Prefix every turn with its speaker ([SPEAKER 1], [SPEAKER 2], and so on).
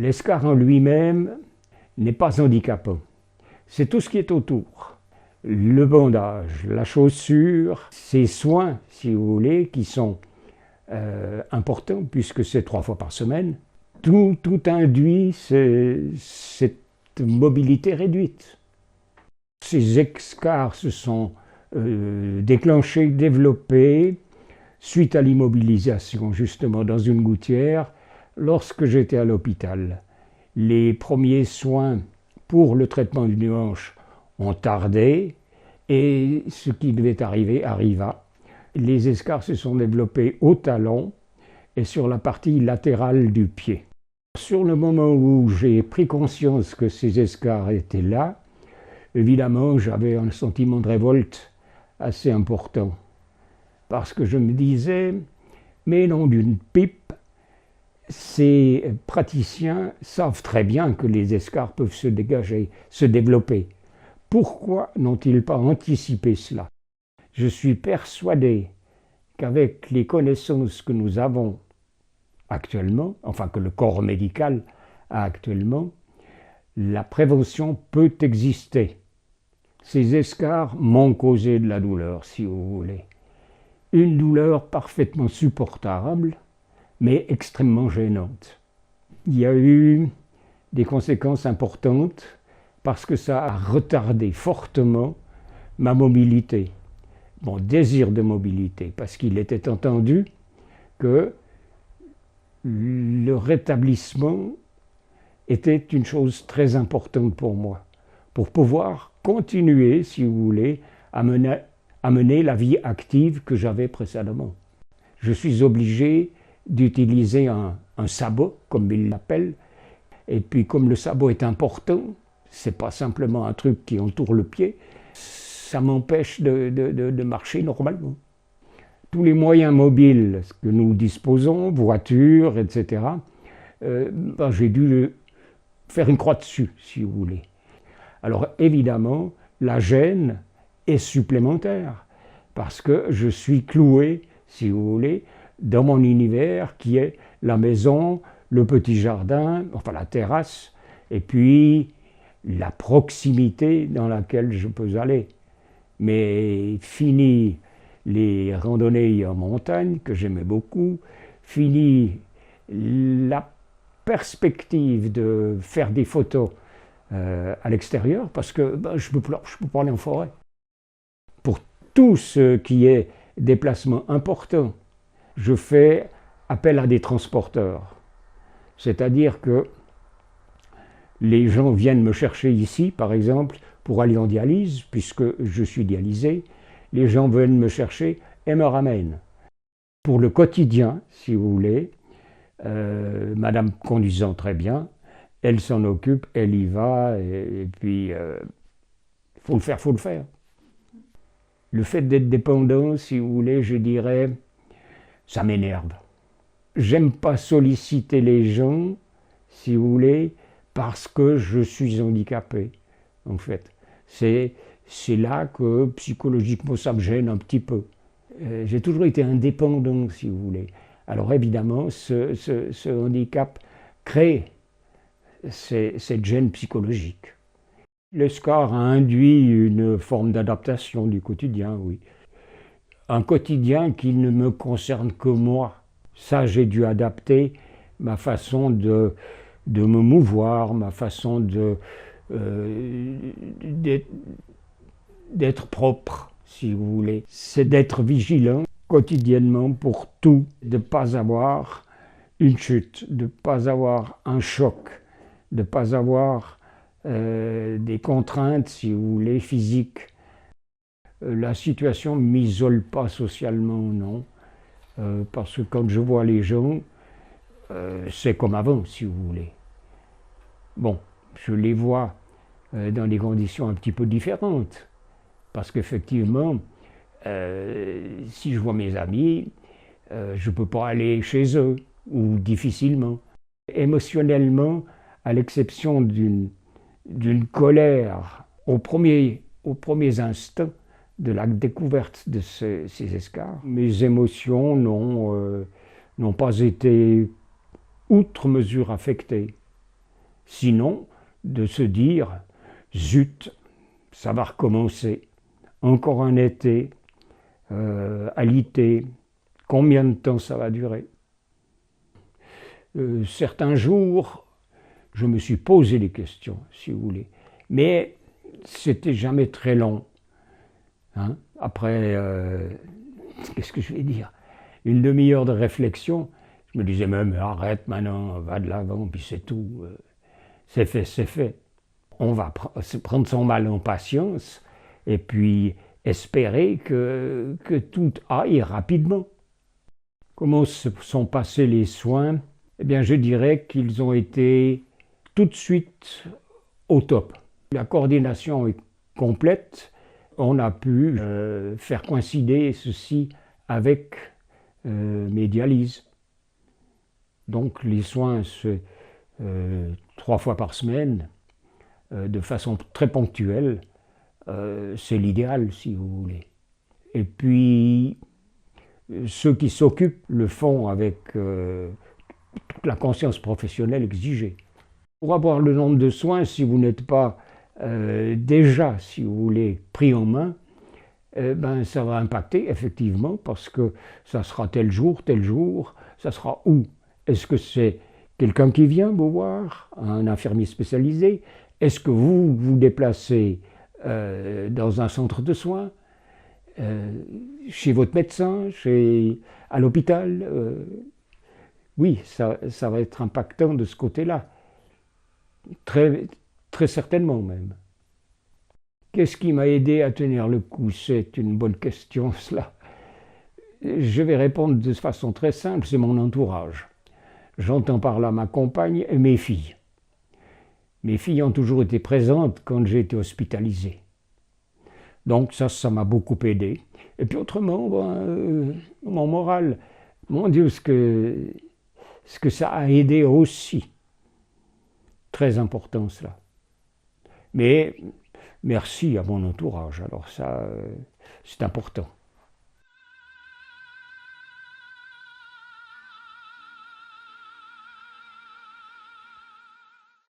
[SPEAKER 1] L'escar en lui-même n'est pas handicapant. C'est tout ce qui est autour. Le bandage, la chaussure, ces soins, si vous voulez, qui sont importants, puisque c'est 3 fois par semaine. Tout induit cette mobilité réduite. Ces escarres se sont déclenchés, développés, suite à l'immobilisation, justement, dans une gouttière, lorsque j'étais à l'hôpital. Les premiers soins pour le traitement du hanche ont tardé, et ce qui devait arriver arriva. Les escarres se sont développés au talon et sur la partie latérale du pied. Sur le moment où j'ai pris conscience que ces escarres étaient là, évidemment, j'avais un sentiment de révolte assez important. Parce que je me disais, mais non d'une pipe, ces praticiens savent très bien que les escarres peuvent se dégager, se développer. Pourquoi n'ont-ils pas anticipé cela? Je suis persuadé qu'avec les connaissances que nous avons actuellement, enfin que le corps médical a actuellement, la prévention peut exister. Ces escarres m'ont causé de la douleur, si vous voulez. Une douleur parfaitement supportable, mais extrêmement gênante. Il y a eu des conséquences importantes parce que ça a retardé fortement ma mobilité, mon désir de mobilité, parce qu'il était entendu que le rétablissement était une chose très importante pour moi, pour pouvoir continuer, si vous voulez, à mener la vie active que j'avais précédemment. Je suis obligé d'utiliser un sabot, comme ils l'appellent, et puis comme le sabot est important, c'est pas simplement un truc qui entoure le pied, ça m'empêche de marcher normalement. Tous les moyens mobiles que nous disposons, voitures, etc., j'ai dû faire une croix dessus, si vous voulez. Alors évidemment, la gêne est supplémentaire, parce que je suis cloué, si vous voulez, dans mon univers qui est la maison, le petit jardin, enfin la terrasse, et puis la proximité dans laquelle je peux aller. Mais fini les randonnées en montagne, que j'aimais beaucoup, fini la perspective de faire des photos à l'extérieur, parce que je ne peux pas aller en forêt. Pour tout ce qui est déplacement important, je fais appel à des transporteurs. C'est-à-dire que les gens viennent me chercher ici, par exemple, pour aller en dialyse, puisque je suis dialysé. Les gens viennent me chercher et me ramènent. Pour le quotidien, si vous voulez, madame conduisant très bien, elle s'en occupe, elle y va, et puis faut le faire. Le fait d'être dépendant, si vous voulez, je dirais, ça m'énerve. J'aime pas solliciter les gens, si vous voulez, parce que je suis handicapé, en fait. C'est là que psychologiquement ça me gêne un petit peu. J'ai toujours été indépendant, si vous voulez. Alors évidemment, ce handicap crée cette gêne psychologique. Le SCAR a induit une forme d'adaptation du quotidien, oui. Un quotidien qui ne me concerne que moi. Ça, j'ai dû adapter ma façon de me mouvoir, ma façon d'être propre, si vous voulez. C'est d'être vigilant quotidiennement pour tout, de ne pas avoir une chute, de ne pas avoir un choc, de ne pas avoir des contraintes, si vous voulez, physiques. La situation ne m'isole pas socialement, non. Parce que quand je vois les gens, c'est comme avant, si vous voulez. Bon, je les vois dans des conditions un petit peu différentes. Parce qu'effectivement, si je vois mes amis, je ne peux pas aller chez eux, ou difficilement. Émotionnellement, à l'exception d'une colère aux premiers instants de la découverte de ces escarres, mes émotions n'ont pas été outre mesure affectées. Sinon, de se dire, zut, ça va recommencer, encore un été, alité, combien de temps ça va durer? Certains jours, je me suis posé des questions, si vous voulez, mais c'était jamais très long. Hein? Après, qu'est-ce que je vais dire? Une demi-heure de réflexion, je me disais même, arrête maintenant, va de l'avant, puis c'est tout. C'est fait, c'est fait. On va prendre son mal en patience et puis espérer que tout aille rapidement. Comment se sont passés les soins? Eh bien, je dirais qu'ils ont été tout de suite au top. La coordination est complète. On a pu faire coïncider ceci avec mes dialyses. Donc les soins, 3 fois par semaine, de façon très ponctuelle, c'est l'idéal, si vous voulez. Et puis, ceux qui s'occupent le font avec toute la conscience professionnelle exigée. Pour avoir le nombre de soins, si vous n'êtes pas déjà, si vous voulez, pris en main, ben, ça va impacter effectivement parce que ça sera tel jour, ça sera où? Est-ce que c'est quelqu'un qui vient vous voir, un infirmier spécialisé? Est-ce que vous vous déplacez dans un centre de soins, chez votre médecin, à l'hôpital? Oui, ça va être impactant de ce côté-là, très, très certainement même. Qu'est-ce qui m'a aidé à tenir le coup? C'est une bonne question, cela. Je vais répondre de façon très simple, c'est mon entourage. J'entends par là ma compagne et mes filles. Mes filles ont toujours été présentes quand j'ai été hospitalisé. Donc ça m'a beaucoup aidé. Et puis autrement, mon moral, mon Dieu, ce que ça a aidé aussi. Très important cela. Mais merci à mon entourage, alors ça, c'est important.